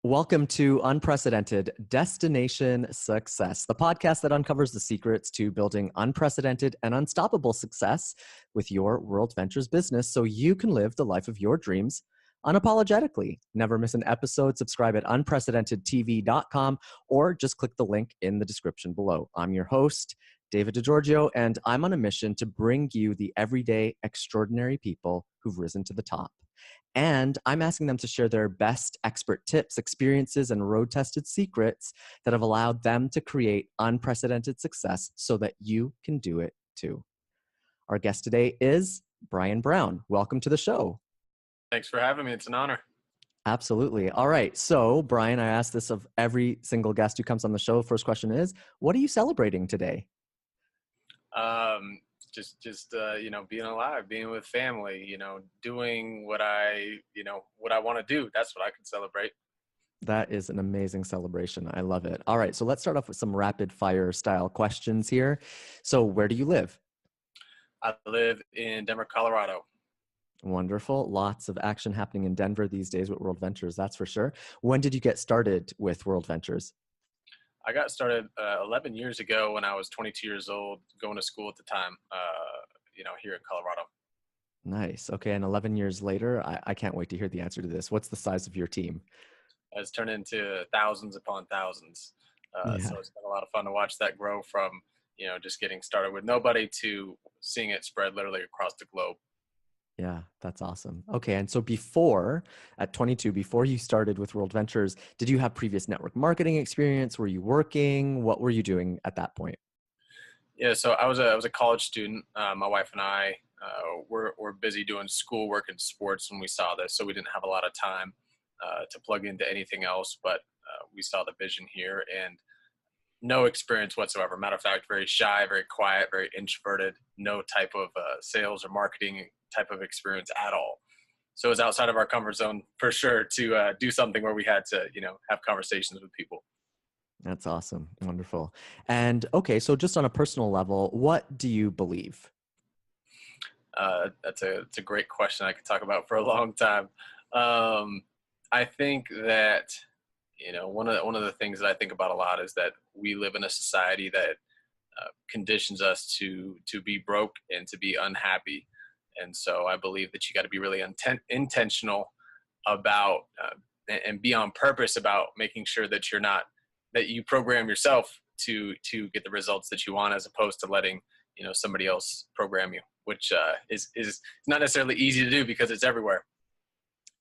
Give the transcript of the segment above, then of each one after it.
Welcome to Unprecedented Destination Success, the podcast that uncovers the secrets to building unprecedented and unstoppable success with your WorldVentures business so you can live the life of your dreams unapologetically. Never miss an episode. Subscribe at unprecedentedtv.com or just click the link in the description below. I'm your host, Davide Di Giorgio, and I'm on a mission to bring you the everyday, extraordinary people who've risen to the top. And I'm asking them to share their best expert tips, experiences, and road-tested secrets that have allowed them to create unprecedented success so that you can do it too. Our guest today is Brian Borwn. Welcome to the show. Thanks for having me. It's an honor. Absolutely. All right. So, Brian, I ask this of every single guest who comes on the show. First question is, what are you celebrating today? Being alive, being with family, doing what I want to do. That's what I can celebrate. That is an amazing celebration. I love it. All right. So let's start off with some rapid fire style questions here. So where do you live? I live in Denver, Colorado. Wonderful. Lots of action happening in Denver these days with WorldVentures. That's for sure. When did you get started with WorldVentures? I got started 11 years ago when I was 22 years old, going to school at the time, here in Colorado. Nice. Okay. And 11 years later, I can't wait to hear the answer to this. What's the size of your team? It's turned into thousands upon thousands. So it's been a lot of fun to watch that grow from, just getting started with nobody to seeing it spread literally across the globe. Yeah, that's awesome. Okay. And so at 22, before you started with WorldVentures, did you have previous network marketing experience? Were you working? What were you doing at that point? Yeah, so I was a college student. My wife and I were busy doing schoolwork and sports when we saw this, so we didn't have a lot of time to plug into anything else. But we saw the vision here, and no experience whatsoever. Matter of fact, very shy, very quiet, very introverted. No type of sales or marketing type of experience at all. So it was outside of our comfort zone for sure to do something where we had to, have conversations with people. That's awesome. Wonderful. And okay, so just on a personal level, what do you believe? That's a great question I could talk about for a long time. I think that, one of the things that I think about a lot is that we live in a society that conditions us to be broke and to be unhappy. And so I believe that you got to be really intentional about and be on purpose about making sure that that you program yourself to get the results that you want, as opposed to letting somebody else program you, which is not necessarily easy to do because it's everywhere.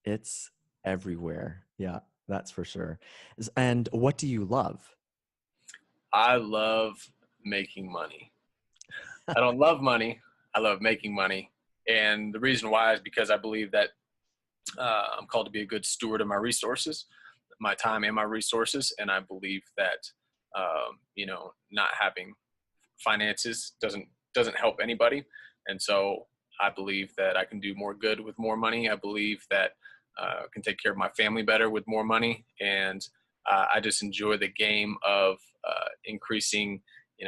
It's everywhere. Yeah, that's for sure. And what do you love? I love making money. I don't love money. I love making money. And the reason why is because I believe that I'm called to be a good steward of my resources, my time and my resources. And I believe that, not having finances doesn't help anybody. And so I believe that I can do more good with more money. I believe that I can take care of my family better with more money. And I just enjoy the game of increasing,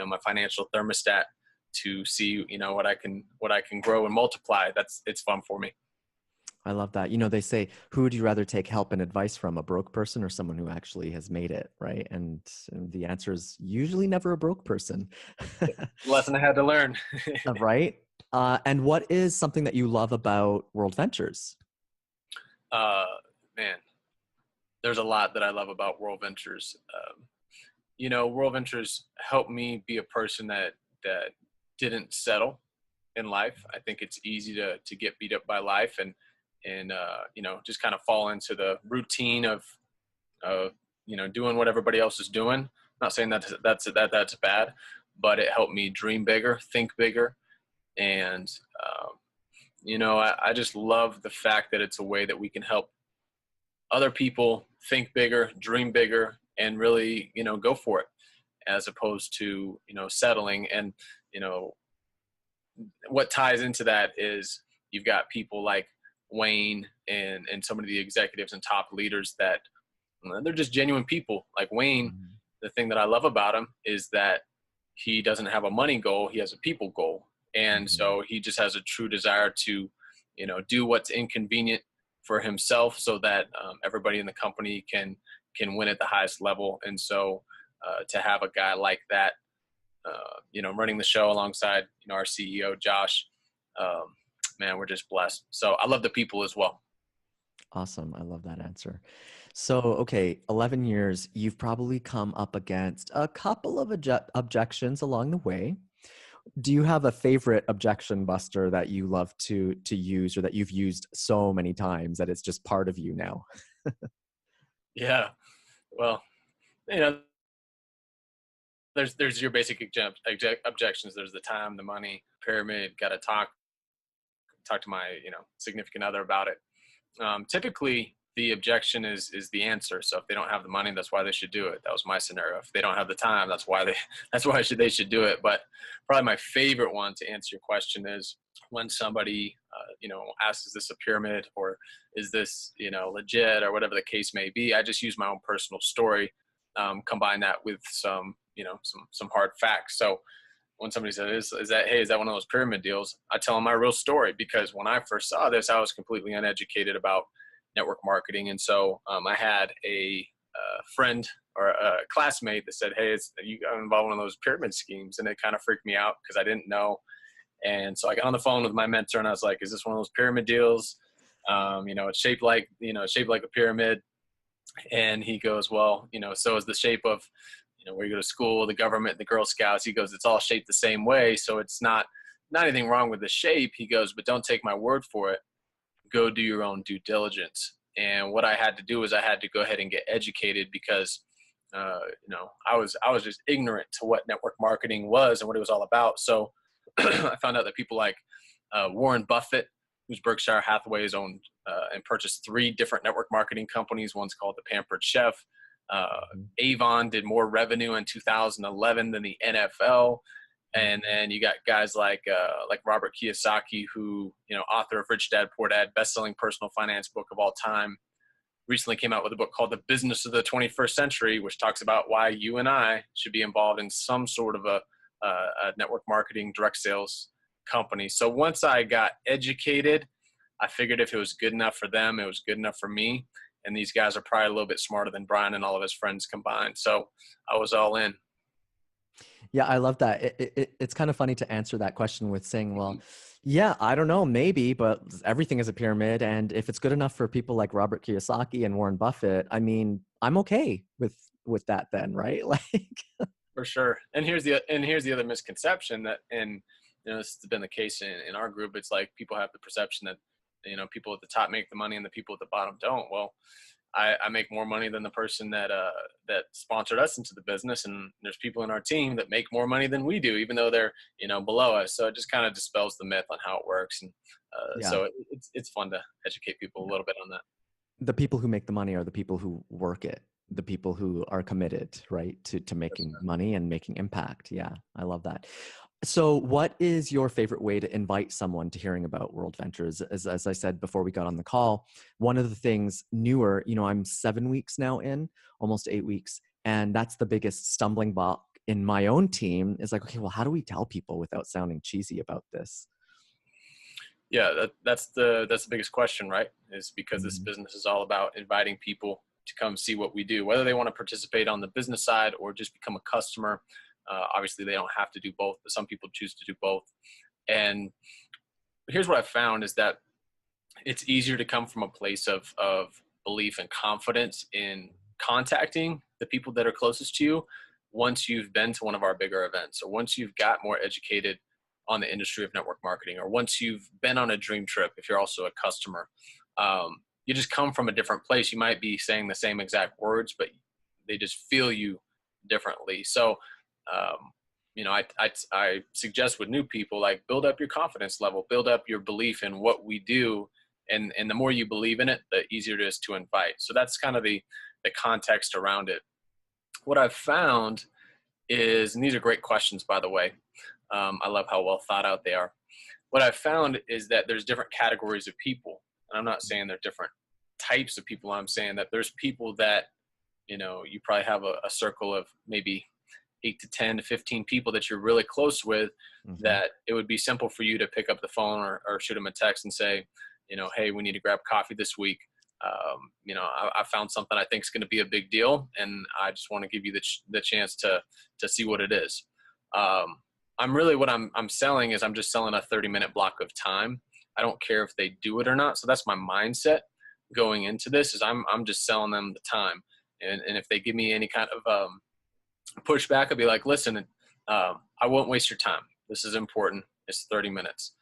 my financial thermostat to see, what I can grow and multiply. It's fun for me. I love that. They say, who would you rather take help and advice from, a broke person or someone who actually has made it, right? And the answer is usually never a broke person. Lesson I had to learn. Right? And what is something that you love about WorldVentures? Man, there's a lot that I love about WorldVentures. WorldVentures helped me be a person that didn't settle in life. I think it's easy to get beat up by life and just kind of fall into the routine of doing what everybody else is doing. I'm not saying that's bad, but it helped me dream bigger, think bigger. And, I just love the fact that it's a way that we can help other people think bigger, dream bigger, and really, go for it, as opposed to, settling. And, what ties into that is you've got people like Wayne and some of the executives and top leaders that they're just genuine people. Like Wayne, the thing that I love about him is that he doesn't have a money goal. He has a people goal. And so he just has a true desire to, do what's inconvenient for himself so that everybody in the company can can win at the highest level. And so to have a guy like that, running the show alongside, our CEO, Josh, man, we're just blessed. So I love the people as well. Awesome. I love that answer. So, okay, 11 years, you've probably come up against a couple of objections along the way. Do you have a favorite objection buster that you love to use, or that you've used so many times that it's just part of you now? Yeah. Well, there's your basic objections. There's the time, the money, pyramid, got to talk to my, significant other about it. Typically the objection is the answer. So if they don't have the money, that's why they should do it. That was my scenario. If they don't have the time, that's why they should do it. But probably my favorite one to answer your question is when somebody, asks, is this a pyramid, or is this, legit, or whatever the case may be. I just use my own personal story, combine that with some, some hard facts. So when somebody says, is that one of those pyramid deals? I tell them my real story, because when I first saw this, I was completely uneducated about network marketing. And so I had a friend or a classmate that said, hey, you got involved in one of those pyramid schemes. And it kind of freaked me out because I didn't know. And so I got on the phone with my mentor and I was like, is this one of those pyramid deals? It's shaped like a pyramid. And he goes, well, so is the shape of, where you go to school, the government, the Girl Scouts. He goes, it's all shaped the same way. So it's not anything wrong with the shape. He goes, but don't take my word for it. Go do your own due diligence. And what I had to do is I had to go ahead and get educated, because, I was just ignorant to what network marketing was and what it was all about. So I found out that people like Warren Buffett, who's Berkshire Hathaway's owned and purchased 3 different network marketing companies. One's called the Pampered Chef. Avon did more revenue in 2011 than the NFL. And then you got guys like Robert Kiyosaki, who, author of Rich Dad, Poor Dad, best-selling personal finance book of all time, recently came out with a book called The Business of the 21st Century, which talks about why you and I should be involved in some sort of a network marketing, direct sales company. So once I got educated, I figured if it was good enough for them, it was good enough for me. And these guys are probably a little bit smarter than Brian and all of his friends combined. So I was all in. Yeah, I love that. It's kind of funny to answer that question with saying, well, yeah, I don't know, maybe, but everything is a pyramid. And if it's good enough for people like Robert Kiyosaki and Warren Buffett, I mean, I'm okay with that then, right? Like, for sure. And here's the other misconception that, and this has been the case in our group. It's like people have the perception that, people at the top make the money and the people at the bottom don't. Well, I make more money than the person that sponsored us into the business, and there's people in our team that make more money than we do, even though they're below us. So it just kind of dispels the myth on how it works, and so it's fun to educate people a little bit on that. The people who make the money are the people who work it, the people who are committed, right, to making money and making impact. Yeah, I love that. So what is your favorite way to invite someone to hearing about WorldVentures? As I said before we got on the call, one of the things newer, I'm 7 weeks now in, almost 8 weeks. And that's the biggest stumbling block in my own team is like, okay, well, how do we tell people without sounding cheesy about this? Yeah, that's the biggest question, right? Is because this business is all about inviting people to come see what we do, whether they want to participate on the business side or just become a customer. Obviously, they don't have to do both, but some people choose to do both. And here's what I found is that it's easier to come from a place of belief and confidence in contacting the people that are closest to you once you've been to one of our bigger events, or once you've got more educated on the industry of network marketing, or once you've been on a dream trip, if you're also a customer. You just come from a different place. You might be saying the same exact words, but they just feel you differently. So I suggest with new people, like, build up your confidence level, build up your belief in what we do. And the more you believe in it, the easier it is to invite. So that's kind of the context around it. What I've found is, and these are great questions, by the way. I love how well thought out they are. What I've found is that there's different categories of people. And I'm not saying they're different types of people. I'm saying that there's people that, you probably have a circle of maybe 8 to 10 to 15 people that you're really close with, that it would be simple for you to pick up the phone or shoot them a text and say, hey, we need to grab coffee this week. I found something I think is going to be a big deal, and I just want to give you the chance to see what it is. What I'm selling is I'm just selling a 30-minute block of time. I don't care if they do it or not. So that's my mindset going into this, is I'm just selling them the time. And if they give me any kind of pushback, I'll be like, listen, I won't waste your time. This is important. It's 30 minutes.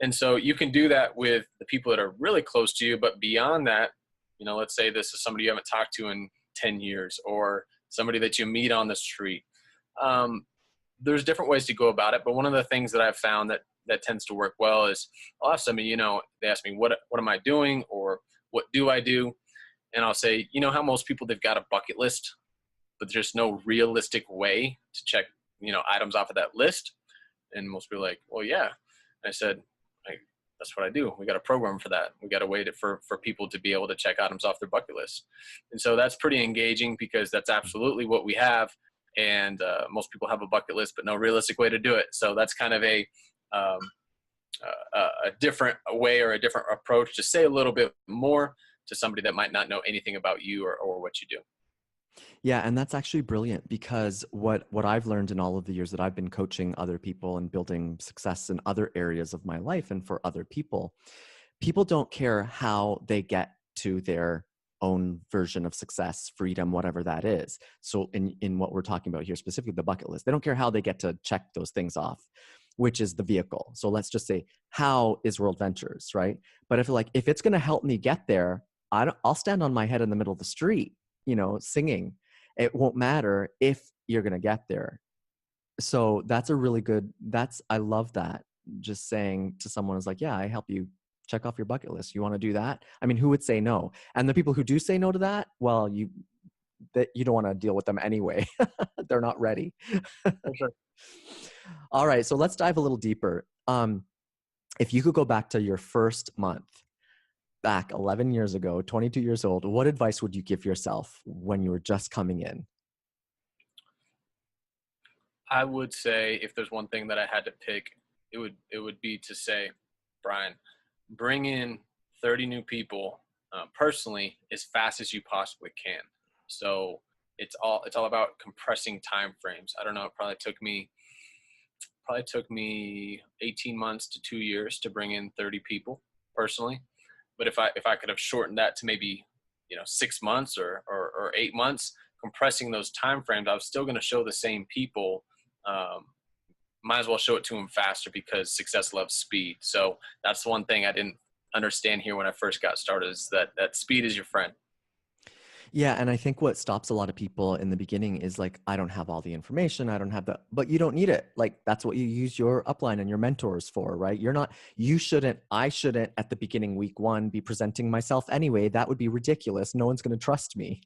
And so you can do that with the people that are really close to you. But beyond that, let's say this is somebody you haven't talked to in 10 years or somebody that you meet on the street. There's different ways to go about it. But one of the things that I've found that tends to work well is I'll have somebody, they ask me, what am I doing, or what do I do? And I'll say, how most people, they've got a bucket list, but there's no realistic way to check, items off of that list. And most people are like, well, yeah. And I said, that's what I do. We got a program for that. We got a way for people to be able to check items off their bucket list. And so that's pretty engaging, because that's absolutely what we have. And most people have a bucket list, but no realistic way to do it. So that's kind of a different way, or a different approach to say a little bit more to somebody that might not know anything about you or what you do. Yeah, and that's actually brilliant, because what I've learned in all of the years that I've been coaching other people and building success in other areas of my life and for other people don't care how they get to their own version of success, freedom, whatever that is. So in what we're talking about here, specifically the bucket list, they don't care how they get to check those things off, which is the vehicle. So let's just say, how is WorldVentures, right? But if it's going to help me get there, I'll stand on my head in the middle of the street, singing. It won't matter if you're going to get there. So that's a really good, I love that. Just saying to someone is like, yeah, I help you check off your bucket list. You want to do that? I mean, who would say no? And the people who do say no to that, well, you don't want to deal with them anyway. They're not ready. Sure. All right. So let's dive a little deeper. If you could go back to your first month, back 11 years ago, 22 years old, what advice would you give yourself when you were just coming in? I would say, if there's one thing that I had to pick, it would be to say, Brian, bring in 30 new people personally as fast as you possibly can. So it's all about compressing time frames. I don't know, it probably took me 18 months to 2 years to bring in 30 people personally. But if I could have shortened that to maybe 6 months or 8 months, compressing those time frames, I was still going to show the same people. Might as well show it to them faster, because success loves speed. So that's one thing I didn't understand here when I first got started, is that speed is your friend. Yeah. And I think what stops a lot of people in the beginning is like, I don't have all the information. I don't have but you don't need it. Like, that's what you use your upline and your mentors for, right? I shouldn't at the beginning, week one, be presenting myself anyway. That would be ridiculous. No one's going to trust me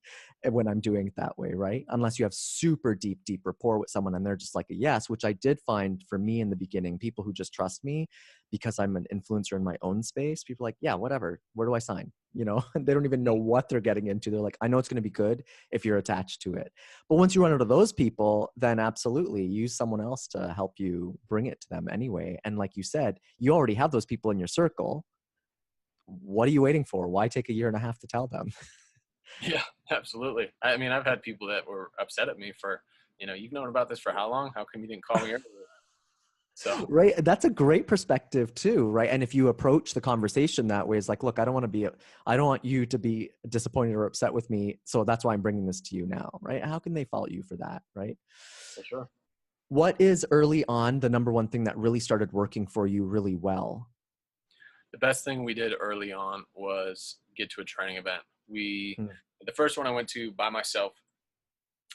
when I'm doing it that way, right? Unless you have super deep rapport with someone and they're just like a yes, which I did find for me in the beginning, people who just trust me because I'm an influencer in my own space. People are like, yeah, whatever. Where do I sign? They don't even know what they're getting into. They're like, I know it's going to be good if you're attached to it. But once you run into those people, then absolutely use someone else to help you bring it to them anyway. And like you said, you already have those people in your circle. What are you waiting for? Why take a year and a half to tell them? Yeah, absolutely. I mean, I've had people that were upset at me for, you've known about this for how long? How come you didn't call me earlier? So right. That's a great perspective too, right? And if you approach the conversation that way, it's like, look, I don't want you to be disappointed or upset with me. So that's why I'm bringing this to you now, right? How can they fault you for that, right? For sure. What is early on the number one thing that really started working for you really well? The best thing we did early on was get to a training event. The first one I went to by myself,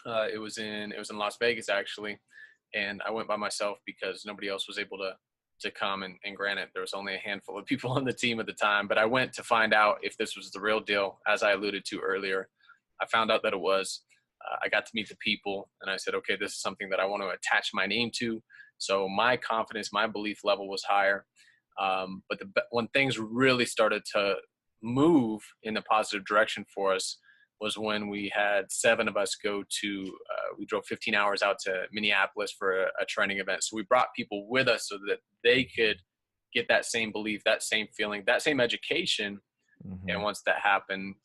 it was in Las Vegas actually. And I went by myself because nobody else was able to come. And granted, there was only a handful of people on the team at the time, but I went to find out if this was the real deal. As I alluded to earlier, I found out that it was. I got to meet the people, and I said, okay, this is something that I want to attach my name to. So my confidence, my belief level was higher. But when things really started to move in the positive direction for us was when we had 7 of us we drove 15 hours out to Minneapolis for a training event. So we brought people with us so that they could get that same belief, that same feeling, that same education And once that happened,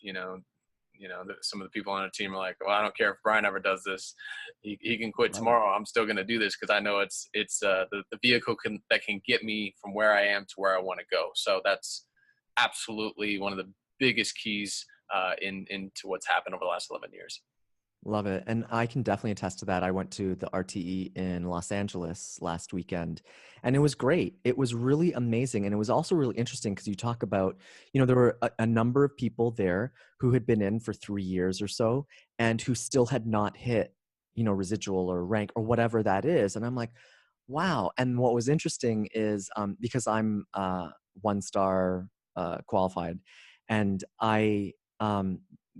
some of the people on our team are like, well, I don't care if Brian ever does this. He can quit tomorrow. I'm still going to do this because I know it's the vehicle that can get me from where I am to where I want to go. So that's absolutely one of the biggest keys into what's happened over the last 11 years. Love it. And I can definitely attest to that. I went to the RTE in Los Angeles last weekend, and it was great. It was really amazing. And it was also really interesting because you talk about, there were a number of people there who had been in for 3 years or so and who still had not hit, residual or rank or whatever that is. And I'm like, wow. And what was interesting is because I'm 1-star qualified, and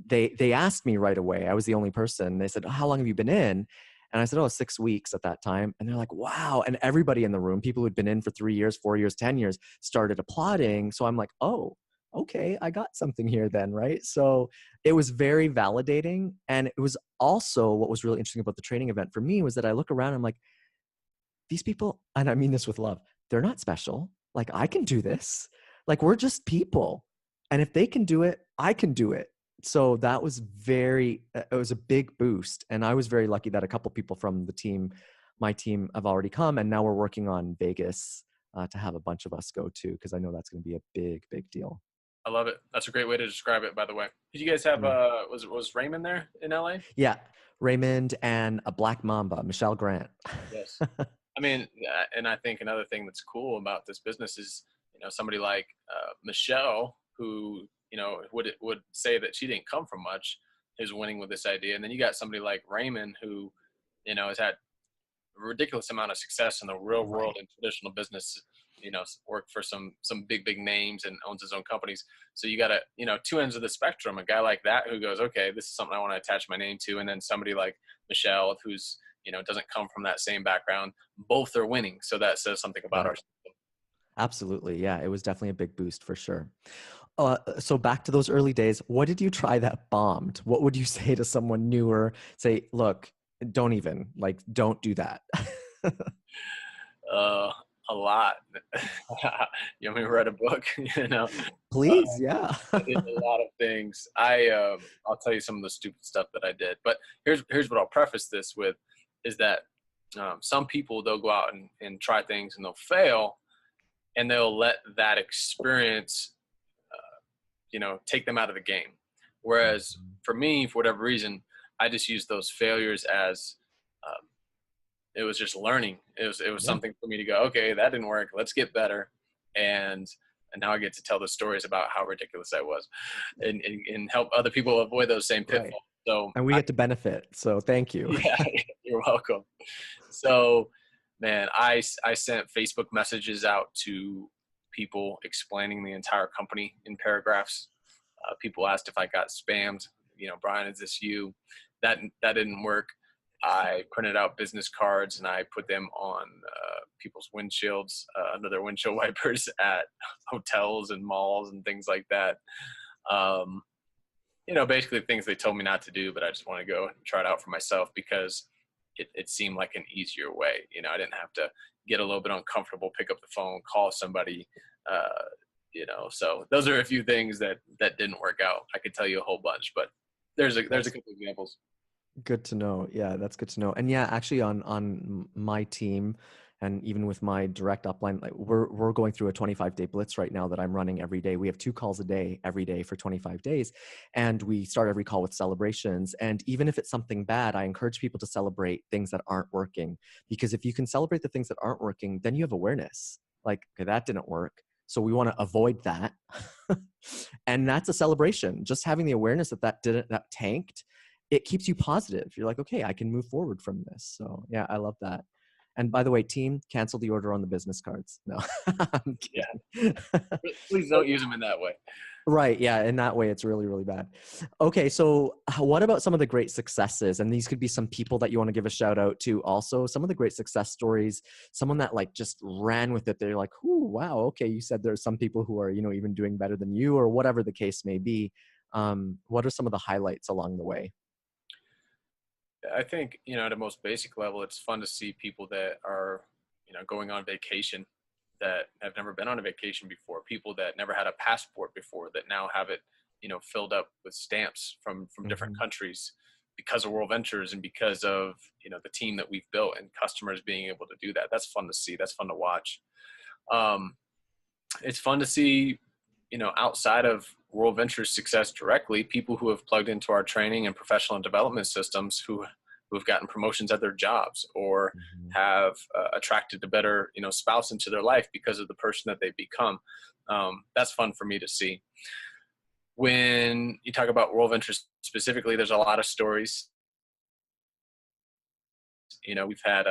they asked me right away. I was the only person. They said, "How long have you been in?" And I said, "Oh, 6 weeks at that time." And they're like, "Wow." And everybody in the room, people who'd been in for 3 years, 4 years, 10 years, started applauding. So I'm like, "Oh, okay, I got something here then," right? So it was very validating. And it was also, what was really interesting about the training event for me was that I look around and I'm like, these people, and I mean this with love, they're not special. Like, I can do this. Like, we're just people. And if they can do it, I can do it. So that was it was a big boost. And I was very lucky that a couple people from my team have already come. And now we're working on Vegas to have a bunch of us go to, because I know that's going to be a big, big deal. I love it. That's a great way to describe it, by the way. Did you guys have, was Raymond there in LA? Yeah. Raymond and a Black Mamba, Michelle Grant. Yes. I mean, and I think another thing that's cool about this business is, somebody like Michelle, who, would say that she didn't come from much, is winning with this idea. And then you got somebody like Raymond, who, has had a ridiculous amount of success in the real world and traditional business, worked for some big names and owns his own companies. So you got two ends of the spectrum, a guy like that who goes, okay, this is something I want to attach my name to. And then somebody like Michelle, who's, doesn't come from that same background. Both are winning. So that says something about our system. Absolutely. Yeah, it was definitely a big boost for sure. So back to those early days, what did you try that bombed? What would you say to someone newer? Say, look, don't do that. A lot. You want me to write a book? Please, yeah. I did a lot of things. I'll tell you some of the stupid stuff that I did. But here's what I'll preface this with, is that some people, they'll go out and try things and they'll fail, and they'll let that experience, take them out of the game. Whereas for me, for whatever reason, I just used those failures as it was just learning. It was something for me to go, okay, that didn't work. Let's get better. And now I get to tell the stories about how ridiculous I was and help other people avoid those same pitfalls. Right. So, and we get to benefit. So thank you. Yeah, you're welcome. So, man, I sent Facebook messages out to people explaining the entire company in paragraphs. People asked if I got spammed. Brian, is this you? That didn't work. I printed out business cards and I put them on people's windshields, under their windshield wipers at hotels and malls and things like that. Basically things they told me not to do, but I just want to go and try it out for myself because it seemed like an easier way. I didn't have to get a little bit uncomfortable, pick up the phone, call somebody, so those are a few things that didn't work out. I could tell you a whole bunch, but there's a couple examples. Good to know. Yeah, that's good to know. And yeah, actually on my team, and even with my direct upline, we're going through a 25-day blitz right now that I'm running every day. We have 2 calls a day every day for 25 days. And we start every call with celebrations. And even if it's something bad, I encourage people to celebrate things that aren't working. Because if you can celebrate the things that aren't working, then you have awareness. Like, okay, that didn't work. So we want to avoid that. And that's a celebration. Just having the awareness that tanked, it keeps you positive. You're like, okay, I can move forward from this. So yeah, I love that. And by the way, team, cancel the order on the business cards. No, I'm kidding. Yeah. Please don't use them in that way. Right. Yeah. In that way, it's really, really bad. Okay. So what about some of the great successes? And these could be some people that you want to give a shout out to also. Some of the great success stories, someone that just ran with it. They're like, ooh, wow. Okay. You said there's some people who are, even doing better than you, or whatever the case may be. What are some of the highlights along the way? I think, at a most basic level, it's fun to see people that are, going on vacation that have never been on a vacation before, people that never had a passport before that now have it, filled up with stamps from different Mhm. countries because of WorldVentures and because of, the team that we've built and customers being able to do that. That's fun to see. That's fun to watch. Um, it's fun to see, outside of WorldVentures success directly, people who have plugged into our training and professional development systems who've gotten promotions at their jobs or Mhm. have attracted a better, spouse into their life because of the person that they've become. That's fun for me to see. When you talk about WorldVentures specifically, there's a lot of stories. We've had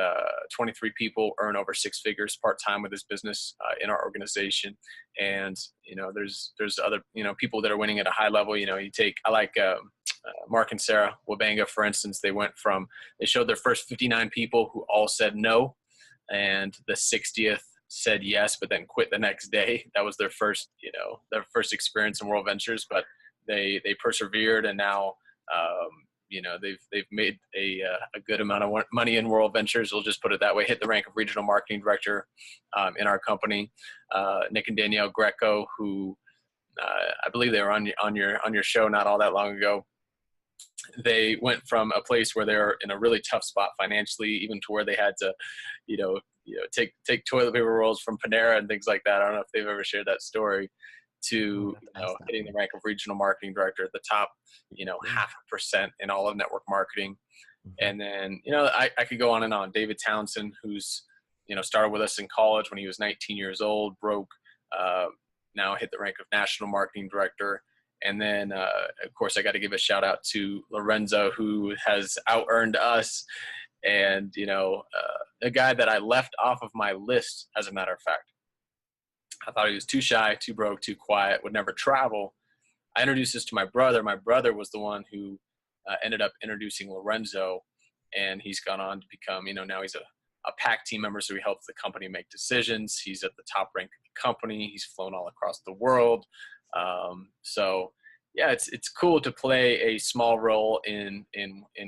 23 people earn over six figures part-time with this business in our organization. And, there's other, people that are winning at a high level. I like Mark and Sarah Wabanga, for instance. They showed their first 59 people who all said no. And the 60th said yes, but then quit the next day. That was their first experience in WorldVentures, but they persevered, and now, they've made a good amount of money in WorldVentures. We'll just put it that way. Hit the rank of regional marketing director in our company. Nick and Danielle Greco, who I believe they were on your show not all that long ago. They went from a place where they're in a really tough spot financially, even to where they had to, take toilet paper rolls from Panera and things like that. I don't know if they've ever shared that story. Oh, To I have to ask that hitting the one. rank of regional marketing director at the top, Yeah. 0.5% in all of network marketing. Mhm. And then, I could go on and on. David Townsend, who's, started with us in college when he was 19 years old, broke, now hit the rank of national marketing director. And then, of course, I got to give a shout out to Lorenzo, who has out earned us. And, a guy that I left off of my list, as a matter of fact. I thought he was too shy, too broke, too quiet, would never travel. I introduced this to my brother. My brother was the one who ended up introducing Lorenzo, and he's gone on to become, now he's a PAC team member, so he helps the company make decisions. He's at the top rank of the company. He's flown all across the world. So yeah, it's cool to play a small role in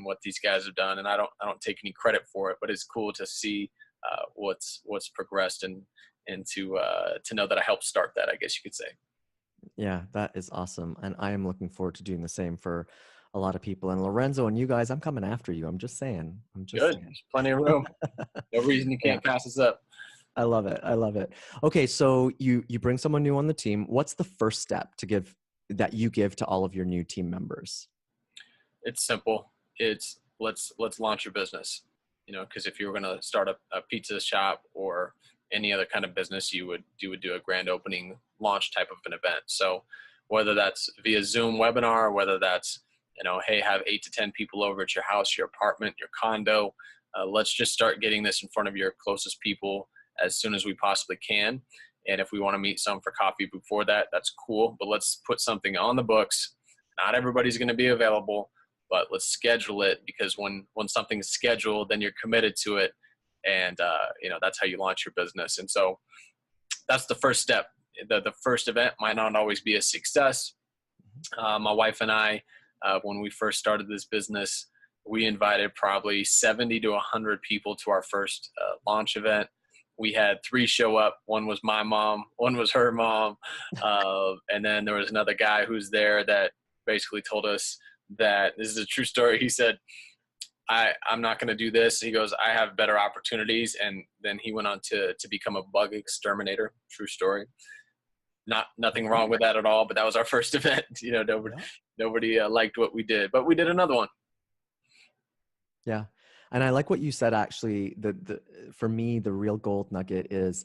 what these guys have done, and I don't take any credit for it, but it's cool to see what's progressed and to know that I helped start that, I guess you could say. Yeah, that is awesome. And I am looking forward to doing the same for a lot of people. And Lorenzo and you guys, I'm coming after you. I'm just saying. I'm just Good. saying. There's plenty of room. No reason you Yeah, can't pass us up. I love it. I love it. Okay, so you bring someone new on the team. What's the first step that you give to all of your new team members? It's simple. It's let's launch your business. Because if you were going to start a pizza shop or any other kind of business, you would do a grand opening launch type of an event. So whether that's via Zoom webinar, whether that's hey, have 8 to 10 people over at your house, your apartment, your condo. Let's just start getting this in front of your closest people as soon as we possibly can. And if we want to meet some for coffee before that, that's cool. But let's put something on the books. Not everybody's going to be available, but let's schedule it, because when something's scheduled, then you're committed to it. And, that's how you launch your business. And so that's the first step. The first event might not always be a success. My wife and I, when we first started this business, we invited probably 70 to 100 people to our first launch event. We had 3 show up. One was my mom, one was her mom, and then there was another guy who's there that basically told us that, this is a true story. He said, I'm not going to do this. He goes, I have better opportunities. And then he went on to become a bug exterminator. True story. Nothing Okay. wrong with that at all, but that was our first event. Yeah. Nobody liked what we did, but we did another one. Yeah. And I like what you said, actually. For me, the real gold nugget is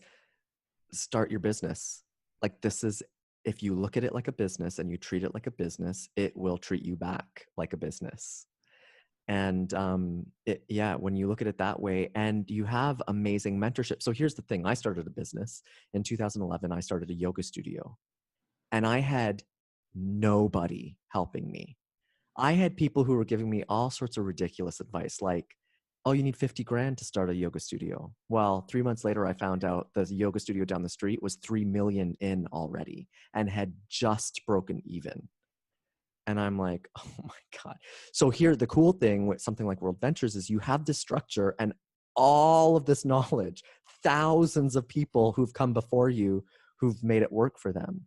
start your business. Like, if you look at it like a business and you treat it like a business, it will treat you back like a business. And when you look at it that way, and you have amazing mentorship. So here's the thing. I started a business in 2011. I started a yoga studio, and I had nobody helping me. I had people who were giving me all sorts of ridiculous advice, like, oh, you need 50 grand to start a yoga studio. Well, 3 months later, I found out the yoga studio down the street was 3 million in already and had just broken even. And I'm like, oh my God. So here, the cool thing with something like WorldVentures is you have this structure, and all of this knowledge, thousands of people who've come before you who've made it work for them.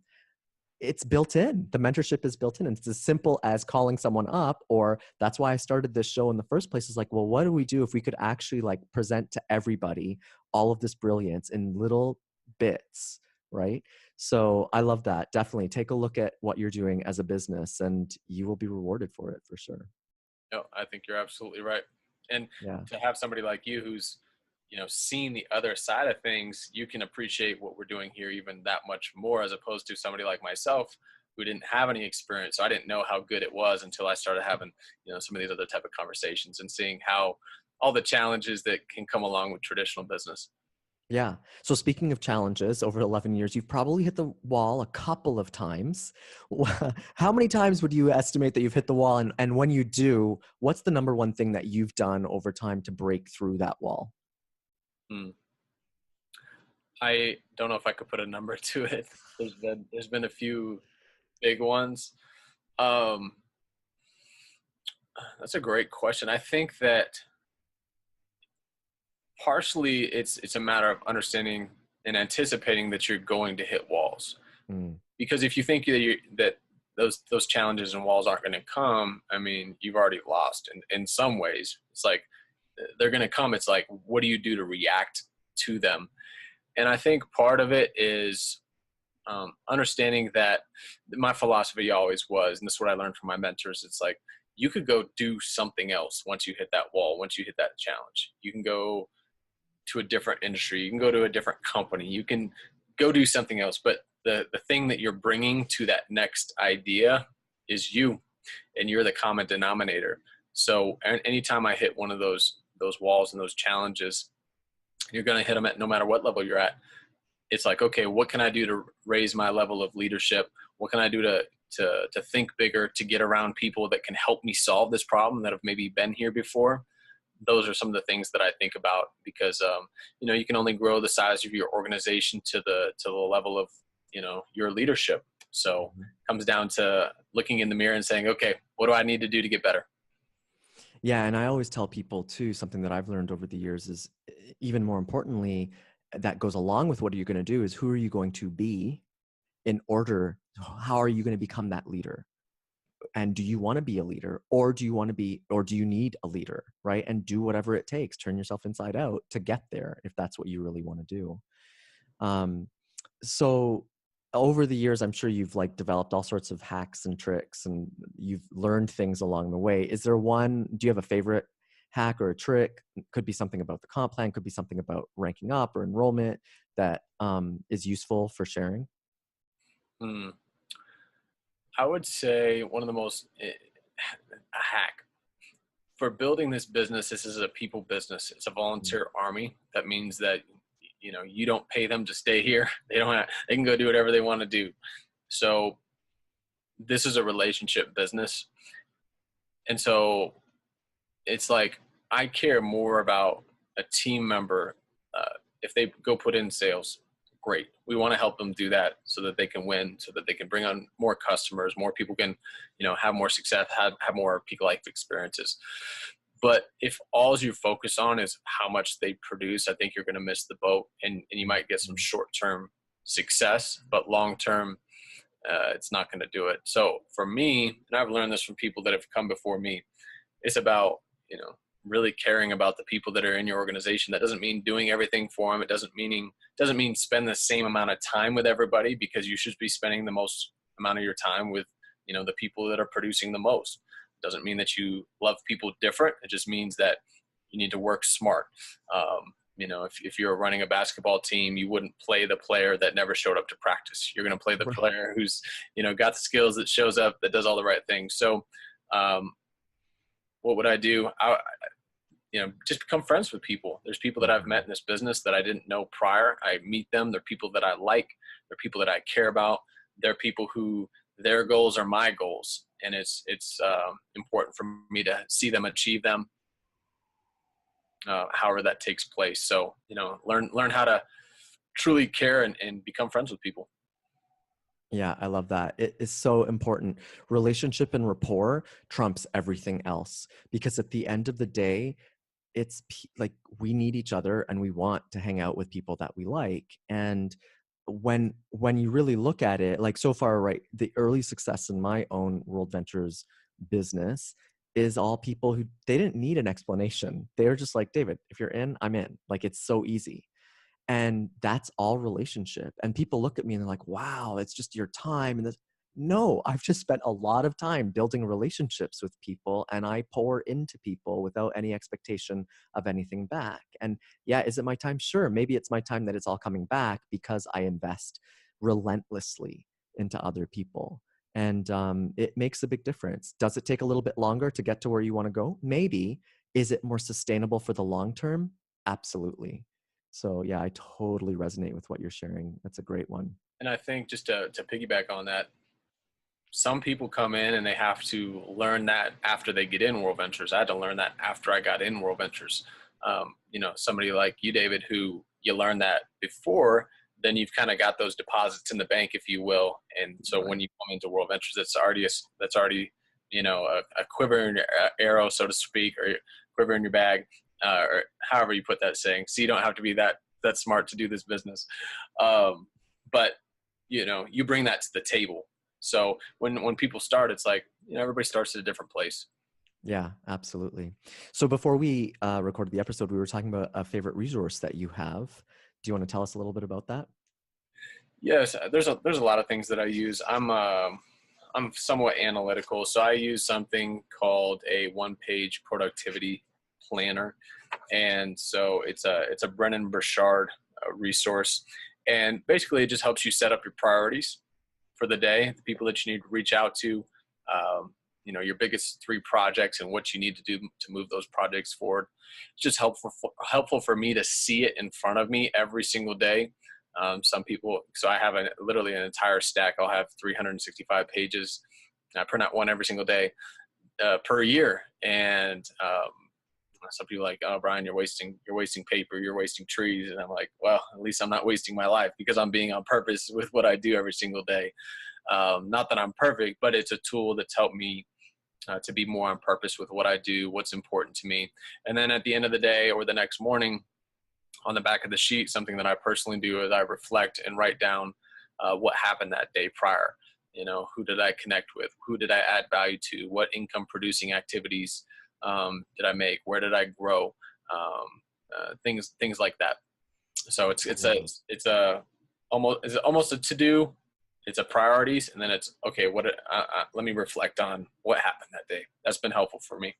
It's built in. The mentorship is built in. And it's as simple as calling someone up, or that's why I started this show in the first place, is like, well, what do we do if we could actually like present to everybody all of this brilliance in little bits, right? So I love that. Definitely take a look at what you're doing as a business and you will be rewarded for it for sure. No, I think you're absolutely right. And Yeah. to have somebody like you who's, seen the other side of things, you can appreciate what we're doing here even that much more, as opposed to somebody like myself who didn't have any experience. So I didn't know how good it was until I started having, some of these other type of conversations and seeing how all the challenges that can come along with traditional business. Yeah. So speaking of challenges, over 11 years, you've probably hit the wall a couple of times. How many times would you estimate that you've hit the wall? And when you do, what's the number one thing that you've done over time to break through that wall? Hmm. I don't know if I could put a number to it. There's been a few big ones. Um, that's a great question. I think that partially it's a matter of understanding and anticipating that you're going to hit walls. Mm, Because if you think that those challenges and walls aren't going to come, I mean, you've already lost. In some ways, it's like they're going to come. It's like, what do you do to react to them? And I think part of it is understanding that my philosophy always was, and this is what I learned from my mentors, it's like you could go do something else once you hit that wall, once you hit that challenge. You can go to a different industry, you can go to a different company, you can go do something else. But the thing that you're bringing to that next idea is you, and you're the common denominator. So anytime I hit one of those walls and those challenges, you're going to hit them at no matter what level you're at. It's like, okay, what can I do to raise my level of leadership? What can I do to think bigger, to get around people that can help me solve this problem that have maybe been here before? Those are some of the things that I think about, because you can only grow the size of your organization to the level of your leadership. So it comes down to looking in the mirror and saying, okay, what do I need to do to get better? yeah. And I always tell people too, something that I've learned over the years is, even more importantly, that goes along with what are you going to do, is who are you going to be in order, how are you going to become that leader? And do you want to be a leader, or do you need a leader, right? And do whatever it takes, turn yourself inside out to get there, if that's what you really want to do. Um, so over the years, I'm sure you've like developed all sorts of hacks and tricks, and you've learned things along the way. Do you have a favorite hack or a trick? It could be something about the comp plan, could be something about ranking up or enrollment that is useful for sharing. Hmm. I would say one of the most a hack for building this business. This is a people business. It's a volunteer army. That means that you don't pay them to stay here. They can go do whatever they want to do. So this is a relationship business. And so it's like, I care more about a team member. If they go put in sales, great. We want to help them do that so that they can win, so that they can bring on more customers, more people can, have more success, have more peak life experiences. But if all you focus on is how much they produce, I think you're going to miss the boat, and you might get some short-term success, but long-term, it's not going to do it. So for me, and I've learned this from people that have come before me, it's about, really caring about the people that are in your organization. That doesn't mean doing everything for them. It doesn't mean spend the same amount of time with everybody, because you should be spending the most amount of your time with, the people that are producing the most. It doesn't mean that you love people different. It just means that you need to work smart. If you're running a basketball team, you wouldn't play the player that never showed up to practice. You're going to play the player who's, got the skills, that shows up, that does all the right things. So, what would I do? Just become friends with people. There's people that I've met in this business that I didn't know prior. I meet them. They're people that I like. They're people that I care about. They're people who their goals are my goals. And it's important for me to see them achieve them, however that takes place. So, learn how to truly care and become friends with people. Yeah, I love that. It is so important. Relationship and rapport trumps everything else, because at the end of the day, like we need each other and we want to hang out with people that we like. And when you really look at it, like so far, right, the early success in my own WorldVentures business is all people who they didn't need an explanation. They were just like, David, if you're in, I'm in. Like, it's so easy. And that's all relationship. And people look at me and they're like, wow, it's just your time. And this, no, I've just spent a lot of time building relationships with people, and I pour into people without any expectation of anything back. And yeah, is it my time? Sure. Maybe it's my time that it's all coming back because I invest relentlessly into other people. And it makes a big difference. Does it take a little bit longer to get to where you want to go? Maybe. Is it more sustainable for the long term? Absolutely. So yeah, I totally resonate with what you're sharing. That's a great one. And I think just to piggyback on that, some people come in and they have to learn that after they get in WorldVentures. I had to learn that after I got in WorldVentures. Somebody like you, David, who you learned that before, then you've kind of got those deposits in the bank, if you will. And so when you come into WorldVentures, that's already a quiver in your arrow, so to speak, or quiver in your bag, or however you put that saying. So you don't have to be that smart to do this business. But you bring that to the table. So when people start, it's like, everybody starts at a different place. Yeah, absolutely. So before we recorded the episode, we were talking about a favorite resource that you have. Do you want to tell us a little bit about that? Yes, there's a lot of things that I use. I'm somewhat analytical, so I use something called a one-page productivity planner, and so it's a Brennan Burchard resource, and basically it just helps you set up your priorities for the day, the people that you need to reach out to, your biggest 3 projects and what you need to do to move those projects forward. It's just helpful for me to see it in front of me every single day. Some people, so I have literally an entire stack. I'll have 365 pages. I print out one every single day per year. And some people are like, oh, Brian, you're wasting paper, you're wasting trees. And I'm like, well, at least I'm not wasting my life because I'm being on purpose with what I do every single day. Not that I'm perfect, but it's a tool that's helped me to be more on purpose with what I do, what's important to me. And then at the end of the day or the next morning, on the back of the sheet, something that I personally do is I reflect and write down what happened that day prior. Who did I connect with? Who did I add value to? What income producing activities did I make? Where did I grow? Things like that. So it's almost a to-do. It's a priorities, and then it's okay. Let me reflect on what happened that day. That's been helpful for me.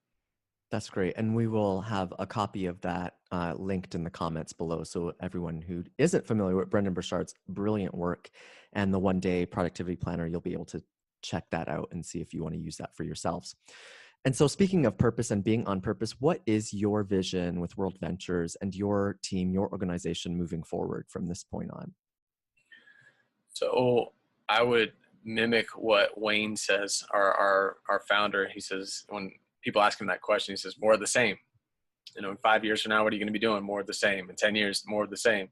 That's great. And we will have a copy of that linked in the comments below. So everyone who isn't familiar with Brendan Burchard's brilliant work and the one-day productivity planner, you'll be able to check that out and see if you want to use that for yourselves. And so speaking of purpose and being on purpose, what is your vision with WorldVentures and your team, your organization moving forward from this point on? So I would mimic what Wayne says, our founder. He says, when people ask him that question, he says, more of the same. In 5 years from now, what are you going to be doing? More of the same. In 10 years, more of the same.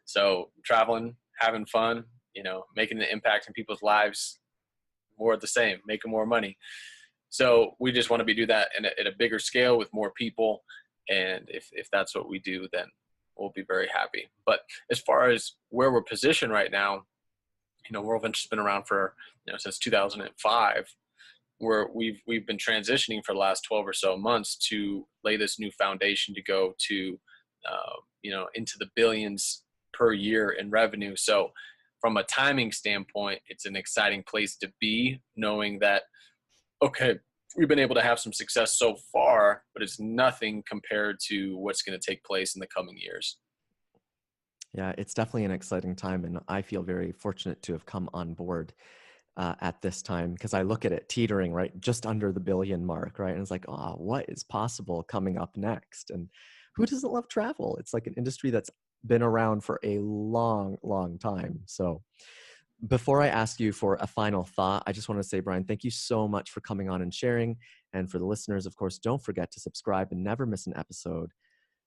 So traveling, having fun, making an impact in people's lives, more of the same, making more money. So we just want to do that at a bigger scale with more people. And if that's what we do, then we'll be very happy. But as far as where we're positioned right now, WorldVentures has been around for, since 2005. Where we've been transitioning for the last 12 or so months to lay this new foundation to go to, into the billions per year in revenue. So from a timing standpoint, it's an exciting place to be, knowing that, okay, we've been able to have some success so far, but it's nothing compared to what's going to take place in the coming years. Yeah, it's definitely an exciting time. And I feel very fortunate to have come on board at this time, because I look at it teetering right just under the billion mark, right? And it's like, oh, what is possible coming up next? And who doesn't love travel? It's like an industry that's been around for a long, long time. So before I ask you for a final thought, I just want to say, Brian, thank you so much for coming on and sharing. And for the listeners, of course, don't forget to subscribe and never miss an episode.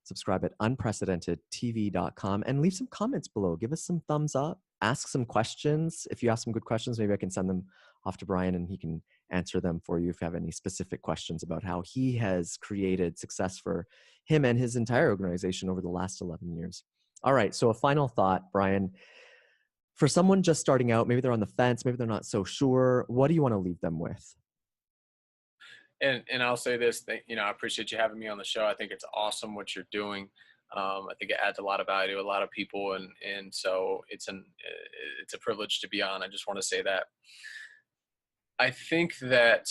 subscribe at unprecedentedtv.com, and leave some comments below. Give us some thumbs up. Ask some questions. If you ask some good questions, maybe I can send them off to Brian and he can answer them for you if you have any specific questions about how he has created success for him and his entire organization over the last 11 years. All right, so a final thought, Brian. For someone just starting out, maybe they're on the fence, maybe they're not so sure, what do you want to leave them with? And I'll say this, I appreciate you having me on the show. I think it's awesome what you're doing. I think it adds a lot of value to a lot of people, and so it's a privilege to be on. I just want to say that. I think that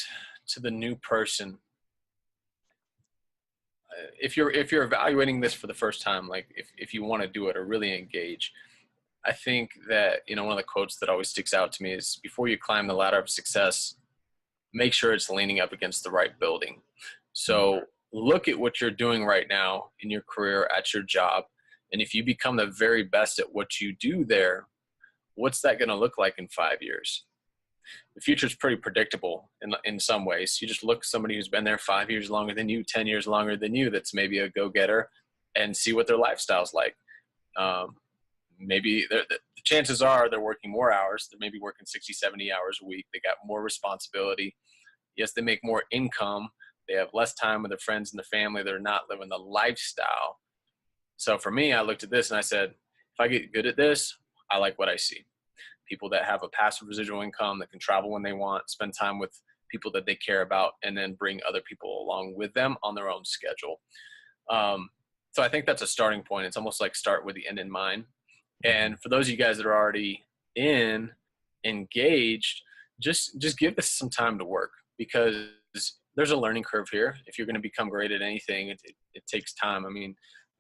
to the new person, if you're evaluating this for the first time, like if you want to do it or really engage, I think that, one of the quotes that always sticks out to me is, before you climb the ladder of success, make sure it's leaning up against the right building. So look at what you're doing right now in your career, at your job. And if you become the very best at what you do there, what's that going to look like in 5 years? The future is pretty predictable in some ways. You just look at somebody who's been there 5 years longer than you, 10 years longer than you, that's maybe a go-getter, and see what their lifestyle's like. Maybe the chances are they're working more hours. They're maybe working 60, 70 hours a week. They got more responsibility. Yes, they make more income. They have less time with their friends and their family. They're not living the lifestyle. So for me, I looked at this and I said, if I get good at this, I like what I see. People that have a passive residual income, that can travel when they want, spend time with people that they care about, and then bring other people along with them on their own schedule. So I think that's a starting point. It's almost like start with the end in mind. And for those of you guys that are already engaged, just give this some time to work, because there's a learning curve here. If you're going to become great at anything, it takes time. I mean,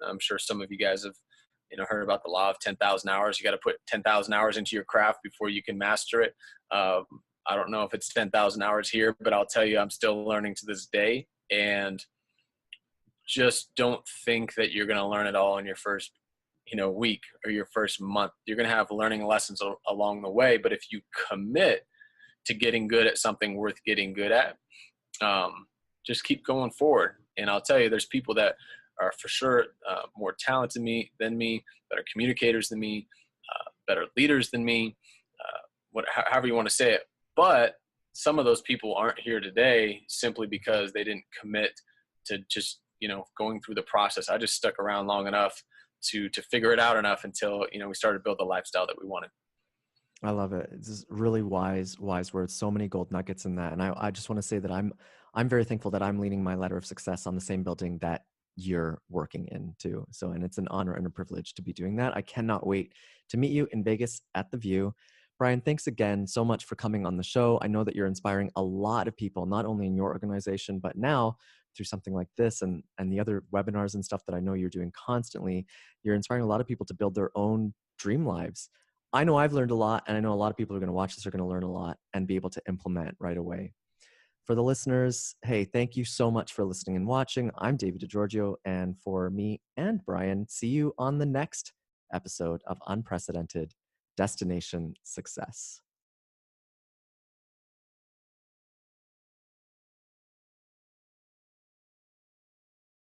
I'm sure some of you guys have heard about the law of 10,000 hours. You got to put 10,000 hours into your craft before you can master it. I don't know if it's 10,000 hours here, but I'll tell you, I'm still learning to this day. And just don't think that you're going to learn it all in your first week or your first month. You're going to have learning lessons along the way. But if you commit to getting good at something worth getting good at, just keep going forward. And I'll tell you, there's people that are for sure more talented than me, better communicators than me, better leaders than me, however you want to say it. But some of those people aren't here today simply because they didn't commit to just, going through the process. I just stuck around long enough to figure it out enough until, we started to build the lifestyle that we wanted. I love it. It's just really wise words. So many gold nuggets in that. And I just want to say that I'm very thankful that I'm leading my ladder of success on the same building that you're working in too. So, and it's an honor and a privilege to be doing that. I cannot wait to meet you in Vegas at the View. Brian, thanks again so much for coming on the show. I know that you're inspiring a lot of people, not only in your organization, but now through something like this and the other webinars and stuff that I know you're doing constantly. You're inspiring a lot of people to build their own dream lives. I know I've learned a lot, and I know a lot of people who are going to watch this are going to learn a lot and be able to implement right away. For the listeners, hey, thank you so much for listening and watching. I'm Davide Di Giorgio, and for me and Brian, see you on the next episode of Unprecedented Destination Success.